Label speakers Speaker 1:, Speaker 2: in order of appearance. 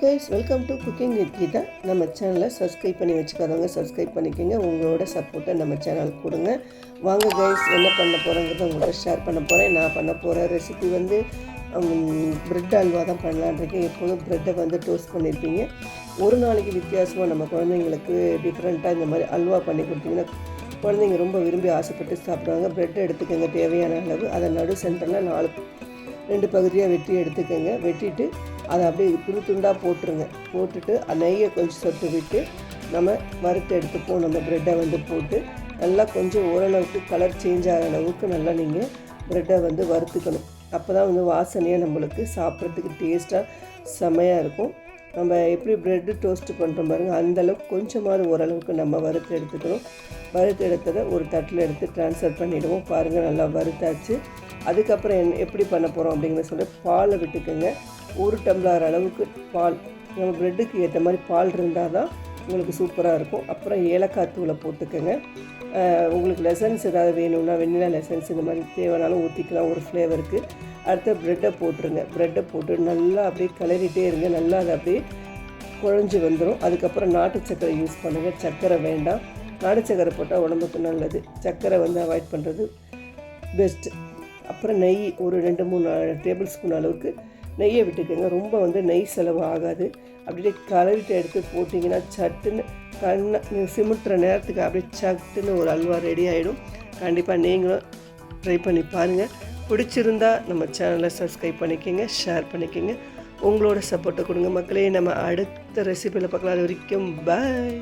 Speaker 1: Guys, welcome to cooking with Geetha. நம்ம சேனலை subscribe பண்ணி வச்சுக்காதவங்க சப்ஸ்கிரைப் பண்ணிக்கோங்க. உங்களோட சப்போர்ட்டை நம்ம சேனலுக்கு கொடுங்க. வாங்க கைஸ், என்ன பண்ண போகிறோங்கிறத உங்கள்கிட்ட ஷேர் பண்ண போகிறேன். நான் பண்ண போகிற ரெசிபி வந்து ப்ரெட் அல்வா தான் பண்ணலான்றிருக்கேன். எப்போதும் ப்ரெட்டை வந்து டோஸ்ட் பண்ணியிருப்பீங்க. ஒரு நாளைக்கு வித்தியாசமாக நம்ம குழந்தைங்களுக்கு டிஃப்ரெண்ட்டாக இந்த மாதிரி அல்வா பண்ணி கொடுத்தீங்கன்னா குழந்தைங்க ரொம்ப விரும்பி ஆசைப்பட்டு சாப்பிடுவாங்க. ப்ரெட்டை எடுத்துக்கோங்க தேவையான அளவு. அதை நடு சென்டரில் 2 பகுதியாக வெட்டி எடுத்துக்கோங்க. வெட்டிட்டு அதை அப்படியே துண்டாக போட்டுருங்க. போட்டுட்டு நெய்யை கொஞ்சம் சொட்டு விட்டு நம்ம வறுத்து எடுத்துப்போம். நம்ம ப்ரெட்டை வந்து போட்டு நல்லா கொஞ்சம் ஓரளவுக்கு கலர் சேஞ்ச் ஆகிற அளவுக்கு நல்லா நீங்கள் ப்ரெட்டை வந்து வறுத்துக்கணும். அப்போ தான் வந்து வாசனையாக நம்மளுக்கு சாப்பிட்றதுக்கு டேஸ்ட்டாக செம்மையாக இருக்கும். நம்ம எப்படி ப்ரெட்டு டோஸ்ட்டு பண்ணுறோம் பாருங்கள், அந்தளவுக்கு கொஞ்சமாவது ஓரளவுக்கு நம்ம வறுத்து எடுத்துக்கணும். வறுத்து எடுத்ததை ஒரு தட்டில் எடுத்து ட்ரான்ஸ்ஃபர் பண்ணிவிடுவோம். பாருங்கள், நல்லா வறுத்தாச்சு. அதுக்கப்புறம் எப்படி பண்ண போகிறோம் அப்படிங்கிற சொல்ல பாலை விட்டுக்கோங்க. 1 டம்ளர் அளவுக்கு பால், நம்ம ப்ரெட்டுக்கு ஏற்ற மாதிரி பால் இருந்தால் தான் உங்களுக்கு சூப்பராக இருக்கும். அப்புறம் ஏலக்காய் தூளை போட்டுக்கோங்க. உங்களுக்கு லெசன்ஸ் ஏதாவது வேணும்னா வெண்ணிலா லெசன்ஸ் இந்த மாதிரி தேவைனாலும் ஊற்றிக்கலாம் ஒரு ஃப்ளேவருக்கு. அடுத்த ப்ரெட்டை போட்டுருங்க. ப்ரெட்டை போட்டு நல்லா அப்படியே கிளறிட்டே இருங்க. நல்லா அதை அப்படியே குழஞ்சி வந்துடும். அதுக்கப்புறம் நாட்டு சர்க்கரை யூஸ் பண்ணுங்கள். சர்க்கரை வேண்டாம். நாட்டு சர்க்கரை போட்டால் உடம்புக்கு நல்லது. சர்க்கரை வந்து அவாய்ட் பண்ணுறது பெஸ்ட்டு. அப்புறம் நெய் ஒரு 2-3 டேபிள் ஸ்பூன் அளவுக்கு நெய்யை விட்டுக்கோங்க. ரொம்ப வந்து நெய் செலவு ஆகாது. அப்படியே கலரிட்டு எடுத்து போட்டிங்கன்னா சட்டுன்னு சிமிட்டுற நேரத்துக்கு அப்படியே சட்டுன்னு ஒரு அல்வா ரெடி ஆகிடும். கண்டிப்பாக நீங்களும் ட்ரை பண்ணி பாருங்கள். பிடிச்சிருந்தா நம்ம சேனலை சப்ஸ்கிரைப் பண்ணிக்கோங்க, ஷேர் பண்ணிக்கோங்க. உங்களோட சப்போர்ட்டை கொடுங்க மக்களே. நம்ம அடுத்த ரெசிபியில் பார்க்கலாம். அது வரைக்கும் பாய்.